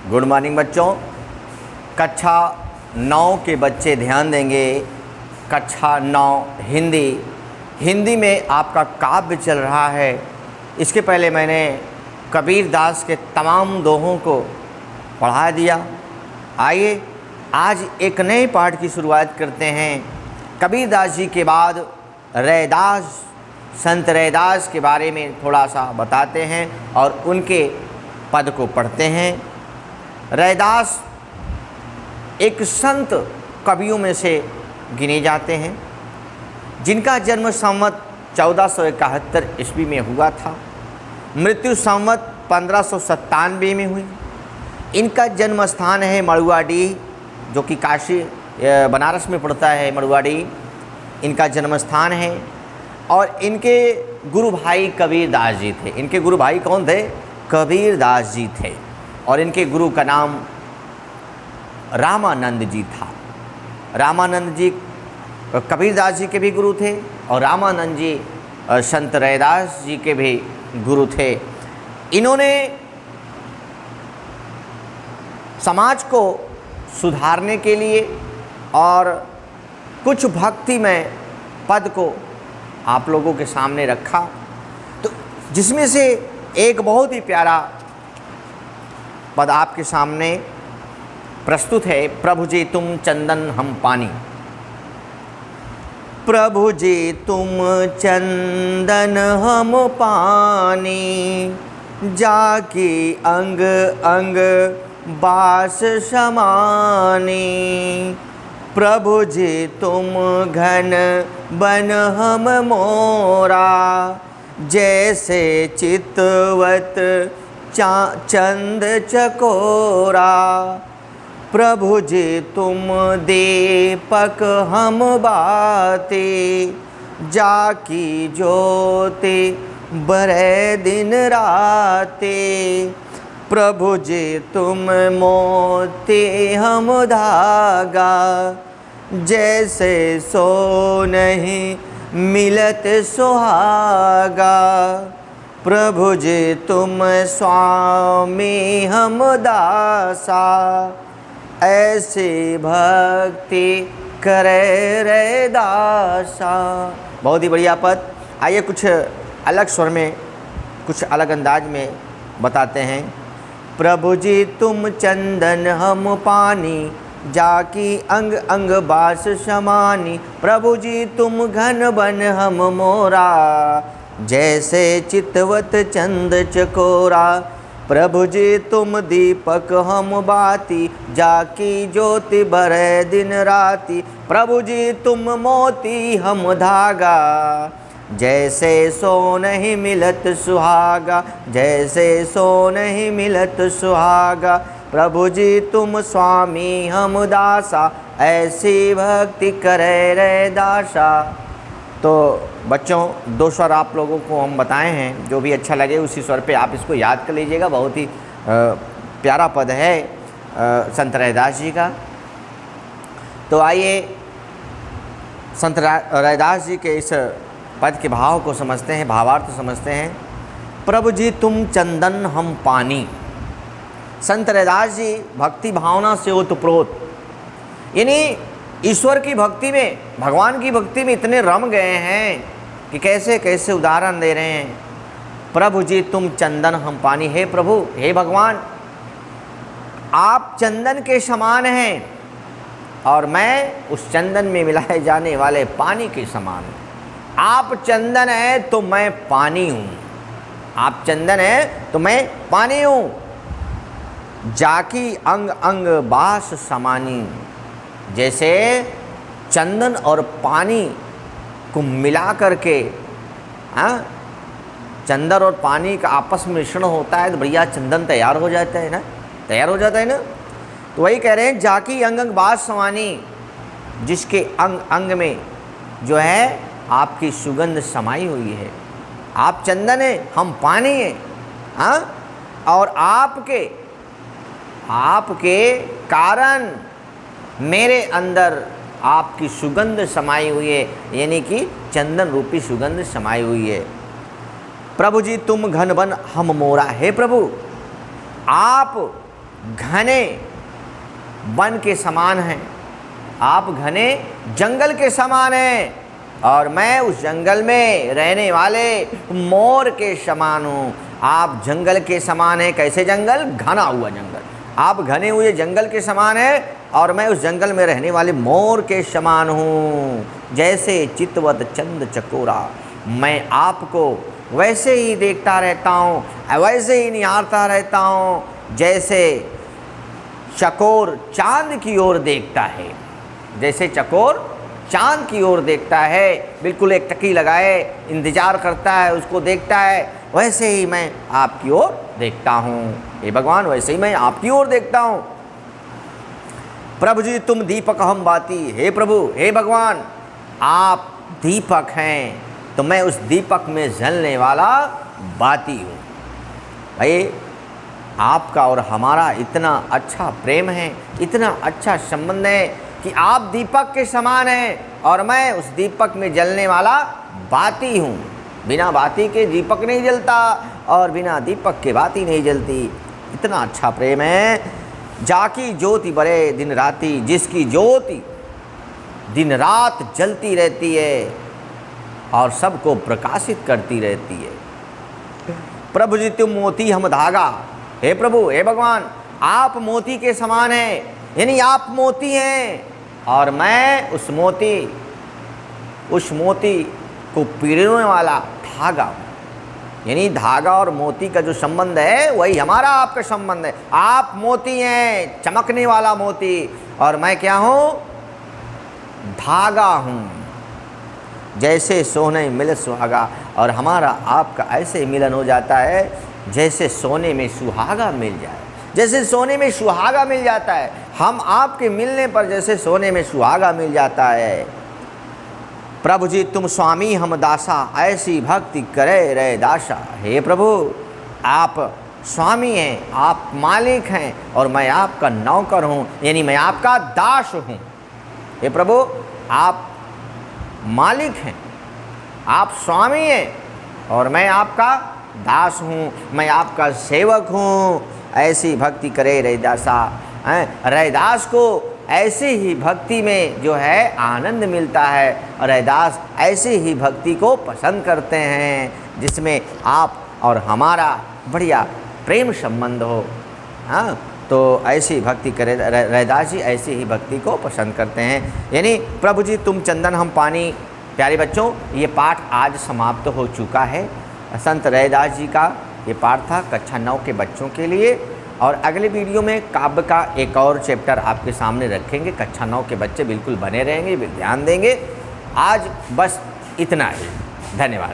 Good morning बच्चों। कक्षा 9 के बच्चे ध्यान देंगे। कक्षा 9 हिंदी में आपका काव्य चल रहा है। इसके पहले मैंने कबीर दास के तमाम दोहों को पढ़ा दिया। आइए आज एक नए पाठ की शुरुआत करते हैं। कबीर दास जी के बाद रैदास, संत रैदास के बारे में थोड़ा सा बताते हैं और उनके पद को पढ़ते हैं। रैदास एक संत कवियों में से गिने जाते हैं, जिनका जन्म संवत 1471 ईस्वी में हुआ था। मृत्यु संवत 1597 में हुई। इनका जन्म स्थान है मड़ुआडीह, जो कि काशी बनारस में पड़ता है। मड़ुआडीह इनका जन्म स्थान है। और इनके गुरु भाई कबीर दास जी थे। इनके गुरु भाई कौन थे? कबीर दास जी थे। और इनके गुरु का नाम रामानंद जी था। रामानंद जी कबीर दास जी के भी गुरु थे और रामानंद जी संत रैदास जी के भी गुरु थे। इन्होंने समाज को सुधारने के लिए और कुछ भक्ति में पद को आप लोगों के सामने रखा, तो जिसमें से एक बहुत ही प्यारा पद आपके सामने प्रस्तुत है। प्रभु जी तुम चंदन हम पानी। प्रभु जी तुम चंदन हम पानी, जाकी अंग अंग बास समानी। प्रभु जी तुम घन बन हम मोरा, जैसे चितवत चंद चकोरा। प्रभु जी तुम दीपक हम बाती, जाकी ज्योति बरे दिन राते। प्रभु जी तुम मोती हम धागा, जैसे सो नहीं मिलत सुहागा। प्रभु जी तुम स्वामी हम दासा, ऐसी भक्ति करे रे दासा। बहुत ही बढ़िया पद। आइए कुछ अलग स्वर में, कुछ अलग अंदाज में बताते हैं। प्रभु जी तुम चंदन हम पानी, जाकी अंग अंग बास समानी। प्रभु जी तुम घन बन हम मोरा, जैसे चितवत चंद चकोरा। प्रभु जी तुम दीपक हम बाती, जाकी ज्योति बरे दिन राती। प्रभु जी तुम मोती हम धागा, जैसे सो नहीं मिलत सुहागा, जैसे सो नहीं मिलत सुहागा। प्रभु जी तुम स्वामी हम दासा, ऐसी भक्ति करे रे दासा। तो बच्चों दो स्वर आप लोगों को हम बताए हैं, जो भी अच्छा लगे उसी स्वर पे आप इसको याद कर लीजिएगा। बहुत ही प्यारा पद है संत रैदास जी का। तो आइए संत रैदास जी के इस पद के भाव को समझते हैं, भावार्थ समझते हैं। प्रभु जी तुम चंदन हम पानी। संत रैदास जी भक्ति भावना से ओतप्रोत, यानी ईश्वर की भक्ति में, भगवान की भक्ति में इतने रम गए हैं कि कैसे कैसे उदाहरण दे रहे हैं। प्रभु जी तुम चंदन हम पानी। हे प्रभु, हे भगवान, आप चंदन के समान हैं और मैं उस चंदन में मिलाए जाने वाले पानी के समान हूँ। आप चंदन है तो मैं पानी हूँ। आप चंदन है तो मैं पानी हूँ। जाकी अंग अंग बास समानी। जैसे चंदन और पानी को मिला करके, हाँ, चंदन और पानी का आपस में मिश्रण होता है तो भैया चंदन तैयार हो जाता है ना, तैयार हो जाता है ना। तो वही कह रहे हैं, जाकी अंग अंग बास समानी, जिसके अंग अंग में जो है आपकी सुगंध समाई हुई है। आप चंदन है, हम पानी हैं, हाँ, और आपके कारण मेरे अंदर आपकी सुगंध समाई हुई है, यानी कि चंदन रूपी सुगंध समाई हुई है। प्रभु जी तुम घन बन हम मोरा। हे प्रभु, आप घने वन के समान हैं, आप घने जंगल के समान हैं, और मैं उस जंगल में रहने वाले मोर के समान हूँ। आप जंगल के समान हैं। कैसे जंगल? घना हुआ जंगल। आप घने हुए जंगल के समान हैं और मैं उस जंगल में रहने वाले मोर के समान हूँ। जैसे चितवत चंद चकोरा, मैं आपको वैसे ही देखता रहता हूँ, वैसे ही निहारता रहता हूँ जैसे चकोर चांद की ओर देखता है। जैसे चकोर चांद की ओर देखता है, बिल्कुल एक टकी लगाए इंतजार करता है, उसको देखता है, वैसे ही मैं आपकी ओर देखता हूँ। हे भगवान, वैसे ही मैं आपकी ओर देखता हूँ। प्रभु जी तुम दीपक हम बाती। हे प्रभु, हे भगवान, आप दीपक हैं तो मैं उस दीपक में जलने वाला बाती हूँ। भाई, आपका और हमारा इतना अच्छा प्रेम है, इतना अच्छा संबंध है कि आप दीपक के समान हैं और मैं उस दीपक में जलने वाला बाती हूँ। बिना बाती के दीपक नहीं जलता और बिना दीपक के बाती नहीं जलती। इतना अच्छा प्रेम है। जाकी ज्योति बरे दिन राती, जिसकी ज्योति दिन रात जलती रहती है और सबको प्रकाशित करती रहती है। प्रभु जी तुम मोती हम धागा। हे प्रभु, हे भगवान, आप मोती के समान हैं, यानी आप मोती हैं और मैं उस मोती को पीड़ने वाला धागा हूँ। यानी धागा और मोती का जो संबंध है वही हमारा आपका संबंध है। आप मोती हैं, चमकने वाला मोती, और मैं क्या हूँ? धागा हूँ। जैसे सोने मिले सुहागा, और हमारा आपका ऐसे मिलन हो जाता है जैसे सोने में सुहागा मिल जाए। जैसे सोने में सुहागा मिल जाता है, हम आपके मिलने पर जैसे सोने में सुहागा मिल जाता है। प्रभु जी तुम स्वामी हम दासा, ऐसी भक्ति करे रे दासा। हे प्रभु, आप स्वामी हैं, आप मालिक हैं और मैं आपका नौकर हूँ, यानी मैं आपका दास हूँ। हे प्रभु, आप मालिक हैं, आप स्वामी हैं और मैं आपका दास हूँ, मैं आपका सेवक हूँ। ऐसी भक्ति करे रैदासा। रैदास को ऐसी ही भक्ति में जो है आनंद मिलता है, और रैदास ऐसी ही भक्ति को पसंद करते हैं जिसमें आप और हमारा बढ़िया प्रेम संबंध हो। हाँ, तो ऐसी भक्ति करे रैदास जी, ऐसी ही भक्ति को पसंद करते हैं। यानी प्रभु जी तुम चंदन हम पानी। प्यारे बच्चों, ये पाठ आज समाप्त हो चुका है। संत रैदास जी का ये पाठ था कक्षा 9 के बच्चों के लिए, और अगले वीडियो में काव्य का एक और चैप्टर आपके सामने रखेंगे। कक्षा 9 के बच्चे बिल्कुल बने रहेंगे, ध्यान देंगे। आज बस इतना ही। धन्यवाद।